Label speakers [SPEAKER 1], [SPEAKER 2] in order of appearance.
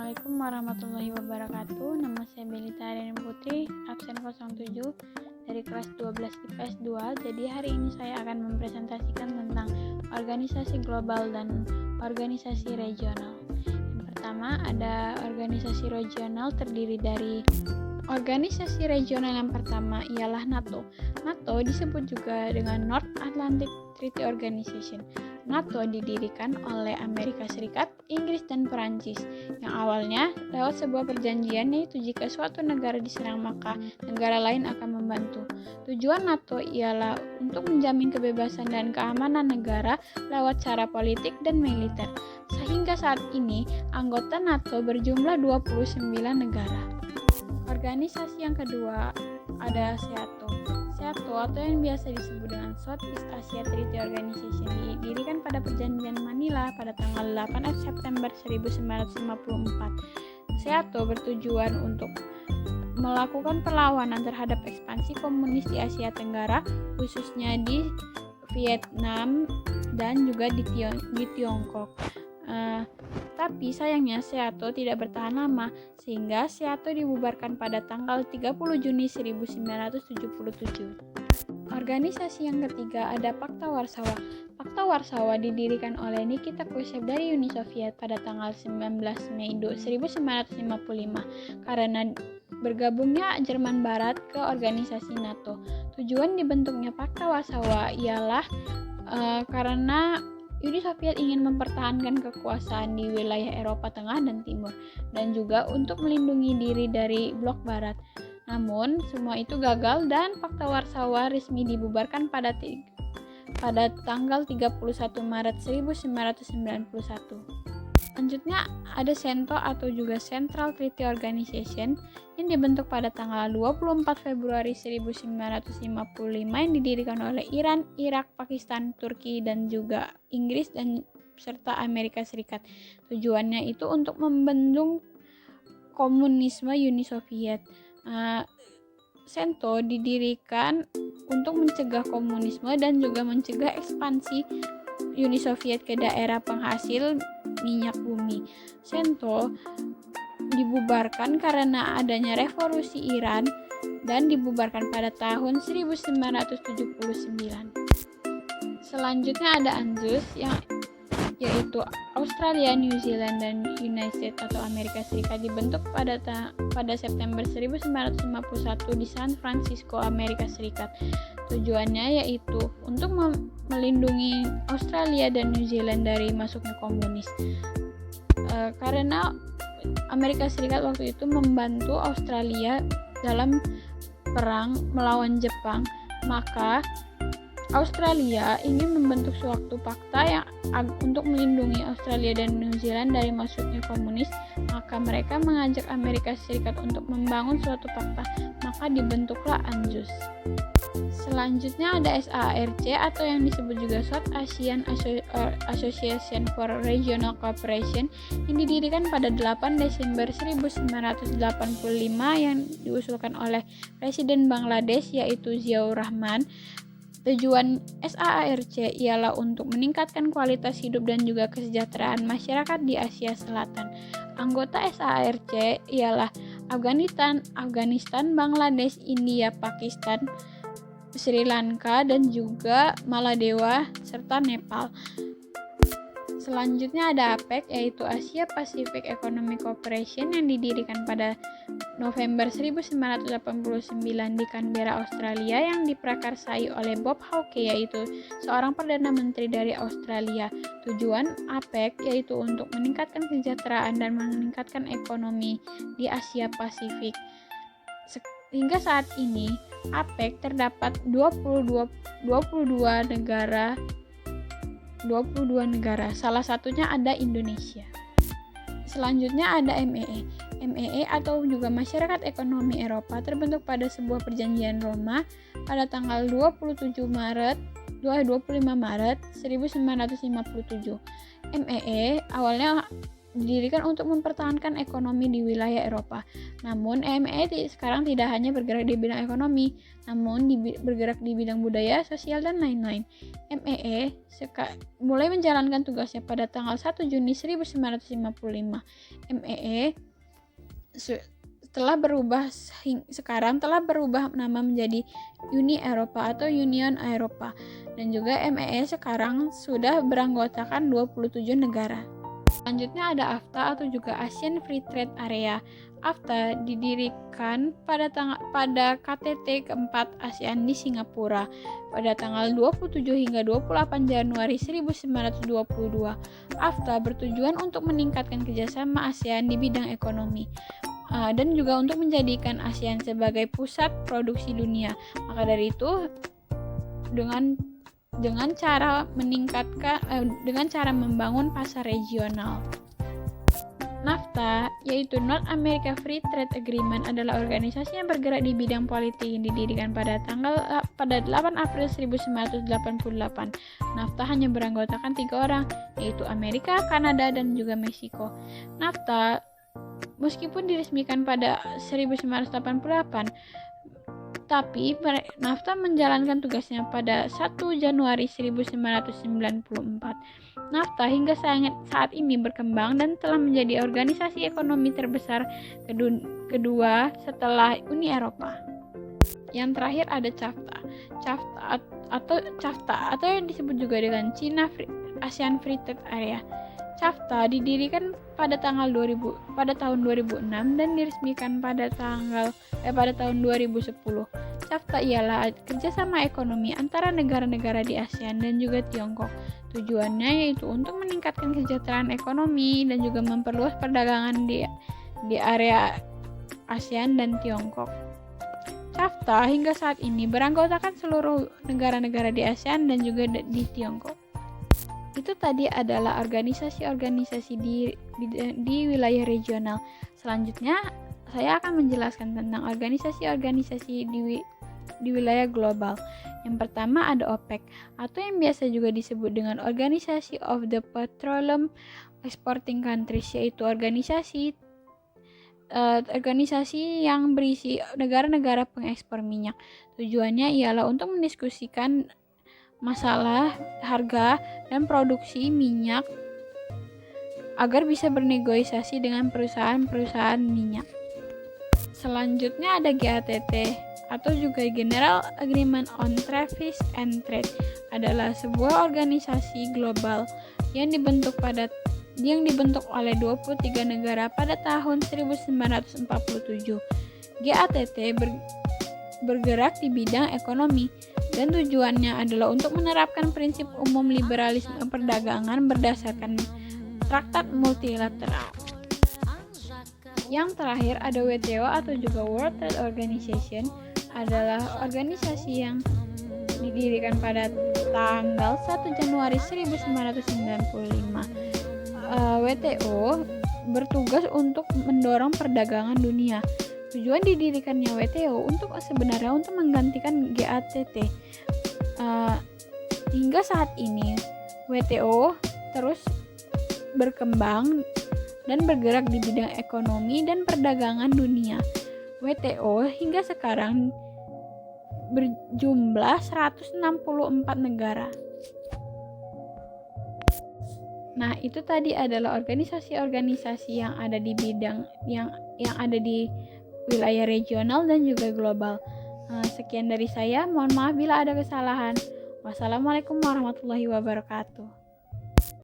[SPEAKER 1] Assalamualaikum warahmatullahi wabarakatuh. Nama saya Belita Aryani Putri, absen 07 dari kelas 12 IPS 2. Jadi hari ini saya akan mempresentasikan tentang organisasi global dan organisasi regional. Yang pertama ada organisasi regional terdiri dari organisasi regional yang pertama ialah NATO. NATO disebut juga dengan North Atlantic Treaty Organization. NATO didirikan oleh Amerika Serikat, Inggris, dan Perancis yang awalnya lewat sebuah perjanjian, yaitu jika suatu negara diserang maka negara lain akan membantu. Tujuan NATO ialah untuk menjamin kebebasan dan keamanan negara lewat cara politik dan militer. Sehingga saat ini anggota NATO berjumlah 29 negara. Organisasi yang kedua ada SEATO. SEATO atau yang biasa disebut dengan Southeast Asia Treaty Organization didirikan pada Perjanjian Manila pada tanggal 8 September 1954. SEATO bertujuan untuk melakukan perlawanan terhadap ekspansi komunis di Asia Tenggara, khususnya di Vietnam dan juga di Tiongkok. Tapi sayangnya SEATO tidak bertahan lama, sehingga SEATO dibubarkan pada tanggal 30 Juni 1977. Organisasi yang ketiga ada Pakta Warsawa. Pakta Warsawa didirikan oleh Nikita Khrushchev dari Uni Soviet pada tanggal 19 Mei 1955 karena bergabungnya Jerman Barat ke organisasi NATO. Tujuan dibentuknya Pakta Warsawa ialah karena Uni Soviet ingin mempertahankan kekuasaan di wilayah Eropa Tengah dan Timur, dan juga untuk melindungi diri dari blok Barat. Namun, semua itu gagal dan Pakta Warsawa resmi dibubarkan pada tanggal 31 Maret 1991. Selanjutnya ada CENTO atau juga Central Treaty Organization yang dibentuk pada tanggal 24 Februari 1955 yang didirikan oleh Iran, Irak, Pakistan, Turki, dan juga Inggris dan serta Amerika Serikat. Tujuannya itu untuk membendung komunisme Uni Soviet. CENTO didirikan untuk mencegah komunisme dan juga mencegah ekspansi Uni Soviet ke daerah penghasil minyak bumi. CENTO dibubarkan karena adanya revolusi Iran dan dibubarkan pada tahun 1979. Selanjutnya ada ANZUS yaitu Australia, New Zealand, dan United atau Amerika Serikat dibentuk pada September 1951 di San Francisco, Amerika Serikat. Tujuannya yaitu untuk melindungi Australia dan New Zealand dari masuknya komunis. Karena Amerika Serikat waktu itu membantu Australia dalam perang melawan Jepang, maka Australia ingin membentuk suatu pakta yang untuk melindungi Australia dan New Zealand dari masuknya komunis, maka mereka mengajak Amerika Serikat untuk membangun suatu pakta, maka dibentuklah ANZUS. Selanjutnya ada SARC atau yang disebut juga South Asian Association for Regional Cooperation yang didirikan pada 8 Desember 1985 yang diusulkan oleh Presiden Bangladesh yaitu Ziaur Rahman. Tujuan SAARC ialah untuk meningkatkan kualitas hidup dan juga kesejahteraan masyarakat di Asia Selatan. Anggota SAARC ialah Afghanistan, Bangladesh, India, Pakistan, Sri Lanka, dan juga Maladewa, serta Nepal. Selanjutnya ada APEC yaitu Asia Pacific Economic Cooperation yang didirikan pada November 1989 di Canberra, Australia yang diprakarsai oleh Bob Hawke yaitu seorang Perdana Menteri dari Australia. Tujuan APEC yaitu untuk meningkatkan kesejahteraan dan meningkatkan ekonomi di Asia Pasifik. Hingga saat ini APEC terdapat 22 negara, salah satunya ada Indonesia. Selanjutnya ada MEE. MEE atau juga Masyarakat Ekonomi Eropa terbentuk pada sebuah perjanjian Roma pada tanggal 25 Maret 1957. MEE awalnya didirikan untuk mempertahankan ekonomi di wilayah Eropa. Namun, EMEA sekarang tidak hanya bergerak di bidang ekonomi, namun bergerak di bidang budaya, sosial, dan lain-lain. MEE mulai menjalankan tugasnya pada tanggal 1 Juni 1955. MEE sekarang telah berubah nama menjadi Uni Eropa atau Union Eropa, dan juga MEE sekarang sudah beranggotakan 27 negara. Selanjutnya ada AFTA atau juga ASEAN Free Trade Area. AFTA didirikan pada KTT keempat ASEAN di Singapura pada tanggal 27 hingga 28 Januari 1922. AFTA bertujuan untuk meningkatkan kerjasama ASEAN di bidang ekonomi dan juga untuk menjadikan ASEAN sebagai pusat produksi dunia. Maka dari itu, dengan cara membangun pasar regional. NAFTA, yaitu North America Free Trade Agreement, adalah organisasi yang bergerak di bidang politik yang didirikan pada 8 April 1988. NAFTA hanya beranggotakan 3 orang, yaitu Amerika, Kanada, dan juga Meksiko. NAFTA, meskipun diresmikan pada 1988, tapi NAFTA menjalankan tugasnya pada 1 Januari 1994. NAFTA hingga saat ini berkembang dan telah menjadi organisasi ekonomi terbesar kedua setelah Uni Eropa. Yang terakhir ada CAFTA atau yang disebut juga dengan China ASEAN Free Trade Area. CAFTA didirikan pada tahun 2006 dan diresmikan pada tahun 2010. CAFTA ialah kerjasama ekonomi antara negara-negara di ASEAN dan juga Tiongkok. Tujuannya yaitu untuk meningkatkan kesejahteraan ekonomi dan juga memperluas perdagangan di area ASEAN dan Tiongkok. CAFTA hingga saat ini beranggotakan seluruh negara-negara di ASEAN dan juga di Tiongkok. Itu tadi adalah organisasi-organisasi di wilayah regional. Selanjutnya, saya akan menjelaskan tentang organisasi-organisasi di wilayah global. Yang pertama ada OPEC, atau yang biasa juga disebut dengan Organisasi of the Petroleum Exporting Countries, yaitu organisasi yang berisi negara-negara pengekspor minyak. Tujuannya ialah untuk mendiskusikan masalah harga dan produksi minyak agar bisa bernegosiasi dengan perusahaan-perusahaan minyak. Selanjutnya ada GATT atau juga General Agreement on Tariffs and Trade, adalah sebuah organisasi global yang dibentuk oleh 23 negara pada tahun 1947. GATT bergerak di bidang ekonomi dan tujuannya adalah untuk menerapkan prinsip umum liberalisme perdagangan berdasarkan traktat multilateral. Yang terakhir ada WTO atau juga World Trade Organization, adalah organisasi yang didirikan pada tanggal 1 Januari 1995. WTO bertugas untuk mendorong perdagangan dunia. Tujuan didirikannya WTO untuk menggantikan GATT. Hingga saat ini WTO terus berkembang dan bergerak di bidang ekonomi dan perdagangan dunia. WTO hingga sekarang berjumlah 164 negara. Nah, itu tadi adalah organisasi-organisasi yang ada di bidang yang ada di wilayah regional dan juga global. Sekian dari saya, mohon maaf bila ada kesalahan. Wassalamualaikum warahmatullahi wabarakatuh.